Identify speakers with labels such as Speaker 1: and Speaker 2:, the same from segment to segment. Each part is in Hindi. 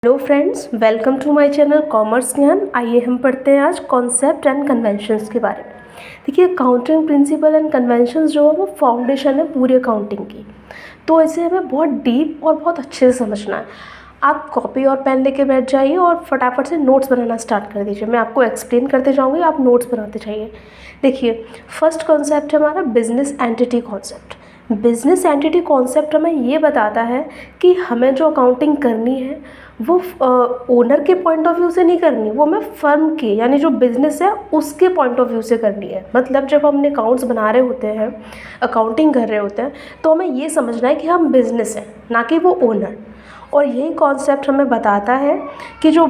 Speaker 1: Hello friends, welcome to my channel commerce Gyan. आइए हम पढ़ते हैं आज कॉन्सेप्ट एंड कन्वेंशंस के बारे में। देखिए, अकाउंटिंग प्रिंसिपल एंड कन्वेंशंस जो है वो फाउंडेशन है पूरी अकाउंटिंग की। तो इसे हमें बहुत डीप और बहुत अच्छे से समझना है। आप कॉपी और पेन लेके बैठ जाइए और फटाफट से नोट्स बनाना स्टार्ट कर दीजिए। मैं आपको एक्सप्लेन करते जाऊँगी, आप नोट्स बनाते जाइए। देखिए, फर्स्ट कॉन्सेप्ट है हमारा business entity concept. Business entity concept हमें ये बताता है कि हमें जो अकाउंटिंग करनी है वो ओनर के पॉइंट ऑफ व्यू से नहीं करनी, वो हमें फर्म के यानी जो बिज़नेस है उसके पॉइंट ऑफ व्यू से करनी है। मतलब जब हम अपने अकाउंट्स बना रहे होते हैं, अकाउंटिंग कर रहे होते हैं, तो हमें ये समझना है कि हम बिज़नेस हैं, ना कि वो ओनर। और यही कॉन्सेप्ट हमें बताता है कि जो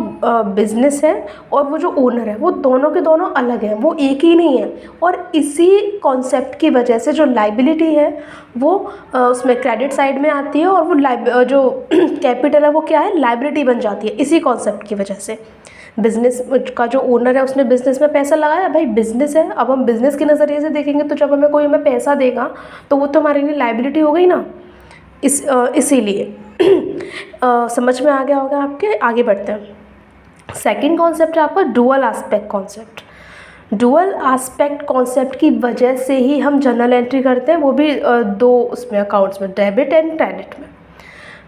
Speaker 1: बिज़नेस है और वो जो ओनर है वो दोनों के दोनों अलग हैं, वो एक ही नहीं है। और इसी कॉन्सेप्ट की वजह से जो लाइबिलिटी है वो उसमें क्रेडिट साइड में आती है, और वो जो कैपिटल है वो क्या है, लाइबिलिटी बन जाती है इसी कॉन्सेप्ट की वजह से। बिज़नेस का जो ओनर है उसने बिज़नेस में पैसा लगाया, भाई बिज़नेस है, अब हम बिज़नेस के नज़रिए से देखेंगे तो जब हमें पैसा देगा तो वो तो हमारे लिए लाइबिलिटी हो गई ना। इसीलिए समझ में आ गया होगा आपके। आगे बढ़ते हैं। सेकंड कॉन्सेप्ट है आपका dual aspect concept. Dual aspect concept की वजह से ही हम जर्नल एंट्री करते हैं, वो भी दो उसमें अकाउंट्स में, डेबिट एंड क्रेडिट में।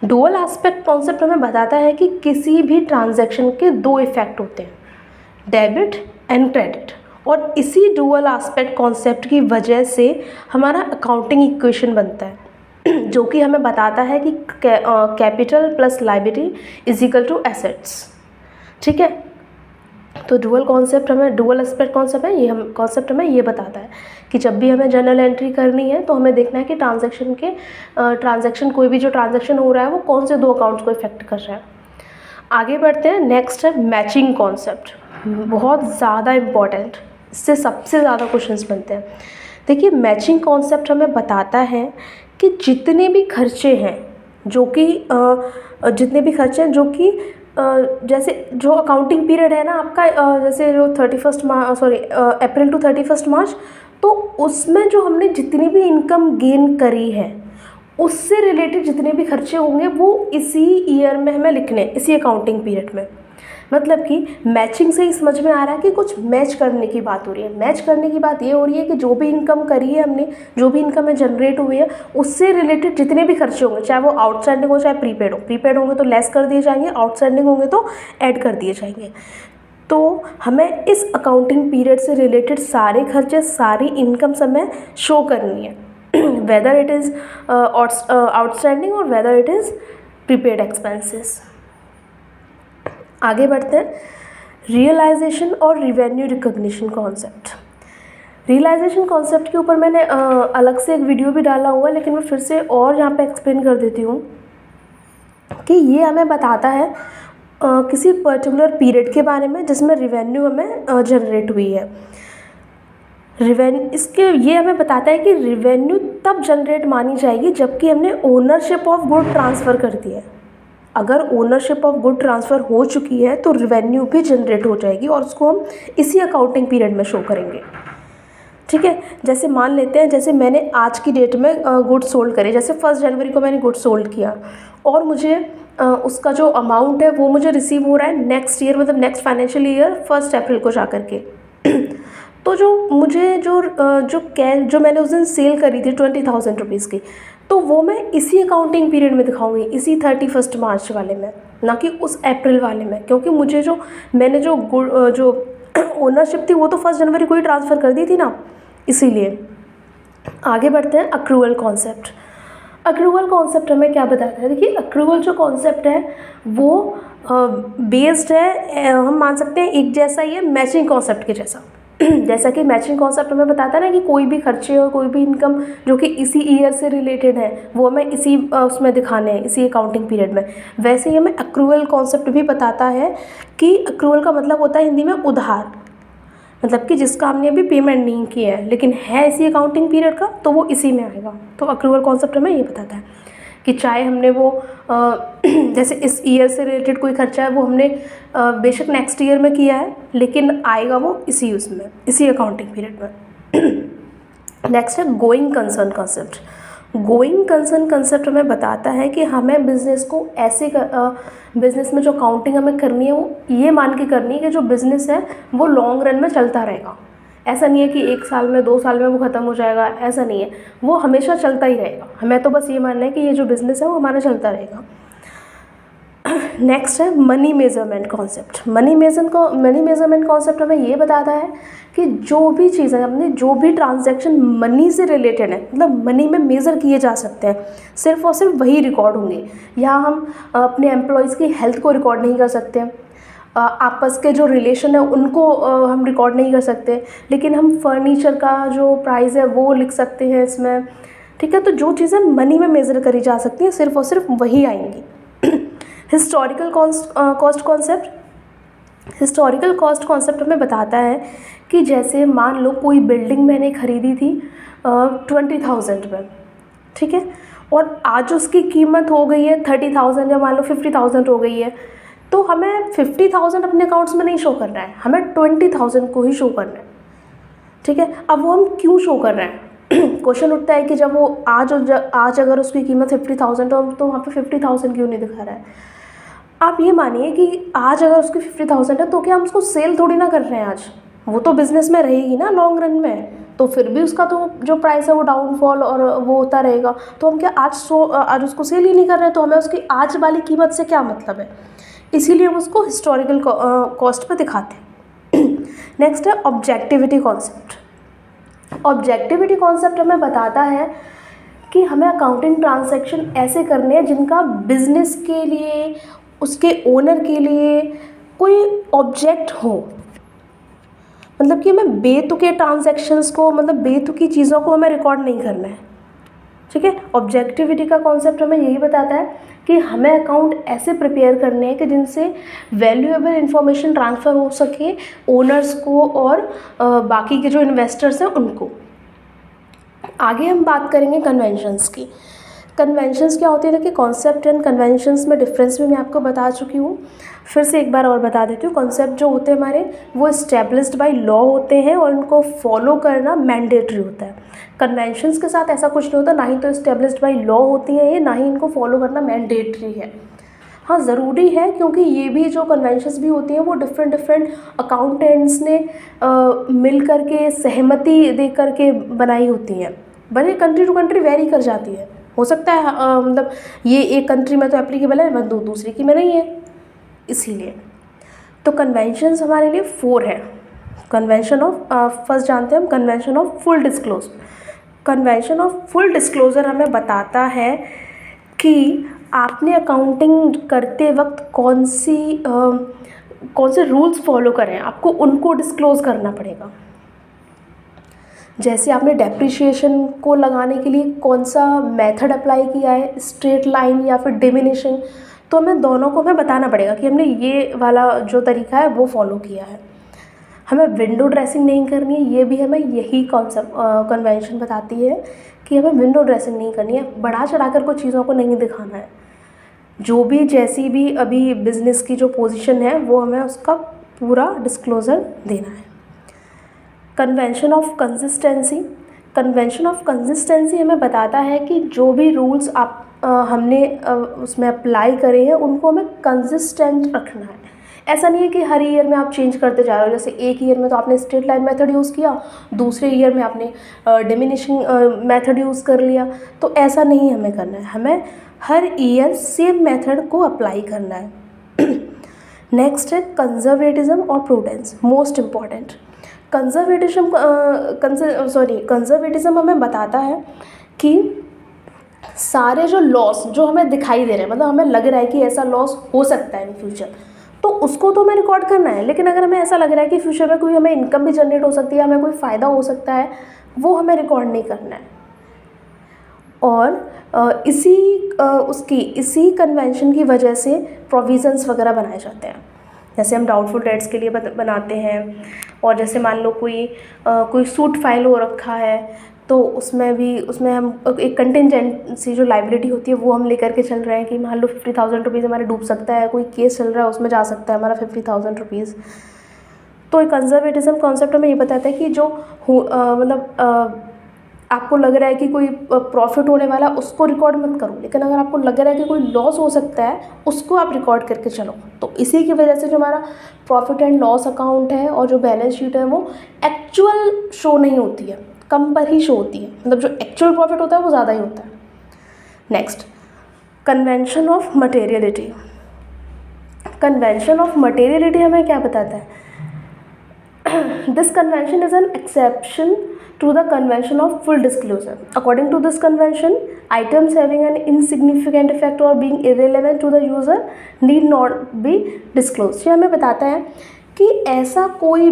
Speaker 1: डुअल एस्पेक्ट कॉन्सेप्ट हमें बताता है कि किसी भी ट्रांजैक्शन के दो इफेक्ट होते हैं, डेबिट एंड क्रेडिट। और इसी डुअल एस्पेक्ट कॉन्सेप्ट की वजह से हमारा अकाउंटिंग इक्वेशन बनता है जो कि हमें बताता है कि capital plus liability is equal to assets. ठीक है, तो डुअल एस्पेक्ट कॉन्सेप्ट है, कॉन्सेप्ट हमें ये बताता है कि जब भी हमें जर्नल एंट्री करनी है तो हमें देखना है कि ट्रांजैक्शन कोई भी जो ट्रांजैक्शन हो रहा है वो कौन से दो अकाउंट्स को इफेक्ट कर रहा है। आगे बढ़ते हैं। नेक्स्ट है मैचिंग कॉन्सेप्ट, बहुत ज़्यादा इम्पॉर्टेंट, इससे सबसे ज़्यादा क्वेश्चंस बनते हैं। देखिए, मैचिंग कॉन्सेप्ट हमें बताता है कि जितने भी खर्चे हैं जो कि जैसे जो अकाउंटिंग पीरियड है ना आपका, जैसे जो अप्रैल टू 31 मार्च, तो उसमें जो हमने जितनी भी इनकम गेन करी है उससे रिलेटेड जितने भी खर्चे होंगे वो इसी ईयर में हमें लिखने हैं, इसी अकाउंटिंग पीरियड में। मतलब कि मैचिंग से ही समझ में आ रहा है कि कुछ मैच करने की बात हो रही है। मैच करने की बात ये हो रही है कि जो भी इनकम करी है हमने, जो भी इनकम है जनरेट हुई है, उससे रिलेटेड जितने भी खर्चे होंगे, चाहे वो आउटस्टैंडिंग हो चाहे प्रीपेड हो, प्रीपेड होंगे तो लेस कर दिए जाएंगे, आउटस्टैंडिंग होंगे तो ऐड कर दिए जाएंगे। तो हमें इस अकाउंटिंग पीरियड से रिलेटेड सारे खर्चे, सारी इनकम हमें शो करनी है वेदर इट इज़ आउटस्टैंडिंग और whether it is prepaid expenses. आगे बढ़ते हैं। रियलाइजेशन और revenue recognition concept. Realisation concept के ऊपर मैंने अलग से एक वीडियो भी डाला हुआ है, लेकिन मैं फिर से और यहाँ पे एक्सप्लेन कर देती हूँ कि ये हमें बताता है किसी पर्टिकुलर पीरियड के बारे में जिसमें रिवेन्यू हमें जनरेट हुई है। ये हमें बताता है कि रिवेन्यू तब जनरेट मानी जाएगी जबकि हमने ओनरशिप ऑफ गुड ट्रांसफ़र कर दी है। अगर ओनरशिप ऑफ गुड ट्रांसफ़र हो चुकी है तो रिवेन्यू भी जनरेट हो जाएगी और उसको हम इसी अकाउंटिंग पीरियड में शो करेंगे। ठीक है, जैसे मान लेते हैं, जैसे मैंने आज की डेट में गुड्स सोल्ड करे, जैसे 1 जनवरी को मैंने गुड्स सोल्ड किया और मुझे उसका जो अमाउंट है वो मुझे रिसीव हो रहा है नेक्स्ट ईयर, मतलब नेक्स्ट फाइनेंशियल ईयर 1 अप्रैल को जा करके। तो जो मैंने उस दिन सेल करी थी 20,000 रुपीज़ की, तो वो मैं इसी अकाउंटिंग पीरियड में दिखाऊंगी, इसी 31 मार्च वाले में, ना कि उस अप्रैल वाले में, क्योंकि मुझे मैंने जो ओनरशिप थी वो तो 1 जनवरी को ही ट्रांसफ़र कर दी थी ना, इसीलिए। आगे बढ़ते हैं। Accrual concept. अक्रूवल कॉन्सेप्ट हमें क्या बताता है? देखिए, अक्रूवल जो कॉन्सेप्ट है वो बेस्ड है, हम मान सकते हैं एक जैसा ही है मैचिंग कॉन्सेप्ट के जैसा। जैसा कि मैचिंग कॉन्सेप्ट हमें बताता है ना कि कोई भी खर्चे और कोई भी इनकम जो कि इसी ईयर से रिलेटेड है वो हमें इसी उसमें दिखाने हैं, इसी अकाउंटिंग पीरियड में। वैसे ही हमें अक्रूवल कॉन्सेप्ट भी बताता है कि अक्रूवल का मतलब होता है हिंदी में उधार, मतलब कि जिसका हमने अभी पेमेंट नहीं किया है लेकिन है इसी अकाउंटिंग पीरियड का, तो वो इसी में आएगा। तो अक्रूवल कॉन्सेप्ट हमें ये बताता है कि चाहे हमने वो जैसे इस ईयर से रिलेटेड कोई खर्चा है वो हमने बेशक नेक्स्ट ईयर में किया है, लेकिन आएगा वो इसी अकाउंटिंग पीरियड में। नेक्स्ट है going concern concept. Going concern concept हमें बताता है कि हमें बिज़नेस को ऐसे बिज़नेस में जो काउंटिंग हमें करनी है वो ये मान के करनी है कि जो बिज़नेस है वो लॉन्ग रन में चलता रहेगा। ऐसा नहीं है कि 1 साल में 2 साल में वो ख़त्म हो जाएगा, ऐसा नहीं है, वो हमेशा चलता ही रहेगा। हमें तो बस ये मानना है कि ये जो बिज़नेस है वो हमारा चलता रहेगा। नेक्स्ट है money measurement concept. Money measurement concept हमें ये बताता है कि जो भी चीज़ें अपने जो भी ट्रांजैक्शन मनी से रिलेटेड है, मतलब मनी में मेज़र किए जा सकते हैं, सिर्फ और सिर्फ वही रिकॉर्ड होंगे। यहाँ हम अपने एम्प्लॉयज़ की हेल्थ को रिकॉर्ड नहीं कर सकते, आपस के जो रिलेशन है उनको हम रिकॉर्ड नहीं कर सकते, लेकिन हम फर्नीचर का जो प्राइस है वो लिख सकते हैं इसमें। ठीक है, तो जो चीज़ें मनी में मेज़र करी जा सकती हैं सिर्फ और सिर्फ वही आएंगी। Historical cost concept. Historical cost concept हमें बताता है कि जैसे मान लो कोई बिल्डिंग मैंने ख़रीदी थी 20,000 में, ठीक है, और आज उसकी कीमत हो गई है 30,000 या मान लो 50,000 हो गई है, तो हमें 50,000 अपने अकाउंट्स में नहीं शो करना है, हमें 20,000 को ही शो करना है। ठीक है, अब वो हम क्यों शो कर रहे हैं? क्वेश्चन उठता है कि जब वो आज अगर उसकी कीमत 50,000 हो तो वहाँ पे 50,000 क्यों नहीं दिखा रहा है? आप ये मानिए कि आज अगर उसकी 50,000 है तो क्या हम उसको सेल थोड़ी ना कर रहे हैं आज, वो तो बिज़नेस में रहेगी ना लॉन्ग रन में, तो फिर भी उसका तो जो प्राइस है वो डाउनफॉल और वो होता रहेगा। तो हम क्या आज उसको सेल ही नहीं कर रहे हैं, तो हमें उसकी आज वाली कीमत से क्या मतलब है? इसीलिए हम उसको हिस्टोरिकल कॉस्ट पर दिखाते हैं। नेक्स्ट है ऑब्जेक्टिविटी कॉन्सेप्ट। ऑब्जेक्टिविटी कॉन्सेप्ट हमें बताता है कि हमें अकाउंटिंग ट्रांजैक्शन ऐसे करने हैं जिनका बिजनेस के लिए, उसके ओनर के लिए कोई ऑब्जेक्ट हो, मतलब कि हमें बेतुके ट्रांजैक्शंस को, मतलब बेतुकी चीज़ों को हमें रिकॉर्ड नहीं करना है। ठीक है, ऑब्जेक्टिविटी का कॉन्सेप्ट हमें यही बताता है कि हमें अकाउंट ऐसे प्रिपेयर करने हैं कि जिनसे वैल्यूएबल इंफॉर्मेशन ट्रांसफ़र हो सके ओनर्स को और बाकी के जो इन्वेस्टर्स हैं उनको। आगे हम बात करेंगे कन्वेंशंस की। कन्वेंशंस क्या होती है? देखिए, कॉन्सेप्ट एंड कन्वेंशंस में डिफरेंस भी मैं आपको बता चुकी हूँ, फिर से एक बार और बता देती हूँ। कॉन्सेप्ट जो होते हैं हमारे वो इस्टेब्लिश्ड बाय लॉ होते हैं और उनको फॉलो करना मैंडेटरी होता है। कन्वेंशंस के साथ ऐसा कुछ नहीं होता, ना ही तो इस्टेब्लिश्ड बाय लॉ होती हैं ये, ना ही इनको फॉलो करना मैंडेटरी है। हाँ, ज़रूरी है, क्योंकि ये भी जो कन्वेंशंस भी होती हैं वो डिफरेंट अकाउंटेंट्स ने मिल करके सहमति दे करके बनाई होती हैं, भले कंट्री टू कंट्री वेरी कर जाती है। हो सकता है मतलब ये एक कंट्री में तो एप्लीकेबल है, वह दूसरी की में नहीं है, इसीलिए। तो कन्वेंशंस हमारे लिए 4 है। कन्वेंशन ऑफ फर्स्ट जानते हैं हम, convention of full disclosure. Convention of full disclosure हमें बताता है कि आपने अकाउंटिंग करते वक्त कौन से रूल्स फॉलो करें, आपको उनको डिस्क्लोज़ करना पड़ेगा। जैसे आपने डेप्रिशिएशन को लगाने के लिए कौन सा मेथड अप्लाई किया है, स्ट्रेट लाइन या फिर डिमिनिशिंग, तो हमें दोनों को हमें बताना पड़ेगा कि हमने ये वाला जो तरीका है वो फॉलो किया है। हमें विंडो ड्रेसिंग नहीं करनी है, ये भी हमें यही कॉन्सेप्ट कन्वेंशन बताती है कि हमें विंडो ड्रेसिंग नहीं करनी है, बढ़ा चढ़ा कर कोई चीज़ों को नहीं दिखाना है। जो भी जैसी भी अभी बिज़नेस की जो पोजीशन है वो हमें उसका पूरा डिस्क्लोज़र देना है। Convention of consistency. Convention of consistency हमें बताता है कि जो भी रूल्स हमने उसमें अप्लाई करे हैं उनको हमें कंसिस्टेंट रखना है। ऐसा नहीं है कि हर ईयर में आप चेंज करते जा रहे हो, जैसे एक ईयर में तो आपने स्ट्रेट लाइन मेथड यूज़ किया, दूसरे ईयर में आपने डिमिनिशिंग मेथड यूज़ कर लिया, तो ऐसा नहीं हमें करना है, हमें हर ईयर सेम मेथड को अप्लाई करना है। नेक्स्ट है कंजर्वेटिज्म और प्रूडेंस, मोस्ट इम्पॉर्टेंट। कंजर्वेटिज्म हमें बताता है कि सारे जो लॉस जो हमें दिखाई दे रहे हैं, मतलब हमें लग रहा है कि ऐसा लॉस हो सकता है इन फ्यूचर, तो उसको तो हमें रिकॉर्ड करना है। लेकिन अगर हमें ऐसा लग रहा है कि फ्यूचर में कोई हमें इनकम भी जनरेट हो सकती है, हमें कोई फ़ायदा हो सकता है, वो हमें रिकॉर्ड नहीं करना है। और इसी कन्वेंशन की वजह से प्रोविज़न्स वगैरह बनाए जाते हैं, जैसे हम डाउटफुल डेट्स के लिए बनाते हैं। और जैसे मान लो कोई सूट फाइल हो रखा है, तो उसमें हम एक कंटिजेंसी जो लाइबिलिटी होती है वो हम लेकर के चल रहे हैं कि मान लो 50,000 रुपीज़ हमारे डूब सकता है, कोई केस चल रहा है उसमें जा सकता है हमारा 50,000 रुपीज़। तो कंजर्वेटिज्म कॉन्सेप्ट हमें ये बताता है कि जो मतलब आपको लग रहा है कि कोई प्रॉफिट होने वाला है उसको रिकॉर्ड मत करो, लेकिन अगर आपको लग रहा है कि कोई लॉस हो सकता है उसको आप रिकॉर्ड करके चलो। तो इसी की वजह से जो हमारा प्रॉफिट एंड लॉस अकाउंट है और जो बैलेंस शीट है वो एक्चुअल शो नहीं होती है, कम पर ही शो होती है, मतलब जो एक्चुअल प्रॉफिट होता है वो ज़्यादा ही होता है। Next, convention of materiality. Convention of materiality हमें क्या बताता है? This convention is an exception to the convention of full disclosure. According to this convention, items having an insignificant effect or being irrelevant to the user need not be disclosed. ये हमें बताता है कि ऐसा कोई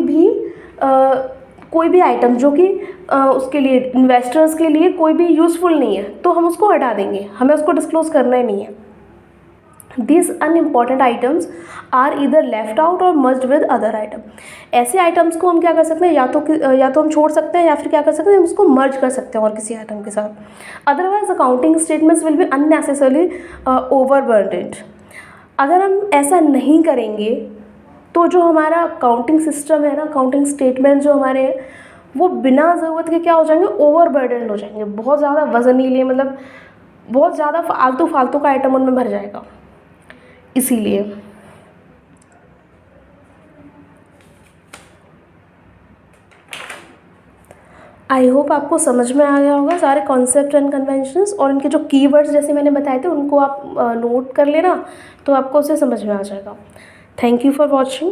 Speaker 1: भी आइटम जो कि उसके लिए इन्वेस्टर्स के लिए कोई भी यूज़फुल नहीं है तो हम उसको हटा देंगे, हमें उसको डिस्क्लोज करना ही नहीं है। These unimportant items are either left out or merged with other item. ऐसे आइटम्स को हम क्या कर सकते हैं, या तो हम छोड़ सकते हैं या फिर क्या कर सकते हैं, हम उसको मर्ज कर सकते हैं और किसी आइटम के साथ। Otherwise accounting statements will be unnecessarily overburdened. अगर हम ऐसा नहीं करेंगे तो जो हमारा अकाउंटिंग सिस्टम है ना, अकाउंटिंग स्टेटमेंट जो हमारे हैं वो बिना ज़रूरत के क्या हो जाएंगे, ओवरबर्डन हो जाएंगे, बहुत ज़्यादा वजनीले, मतलब बहुत ज़्यादा फालतू का आइटम उनमें भर जाएगा। इसीलिए आई होप आपको समझ में आ गया होगा सारे कॉन्सेप्ट एंड कन्वेंशंस, और इनके जो कीवर्ड्स जैसे मैंने बताए थे उनको आप नोट कर लेना तो आपको उसे समझ में आ जाएगा। Thank you for watching.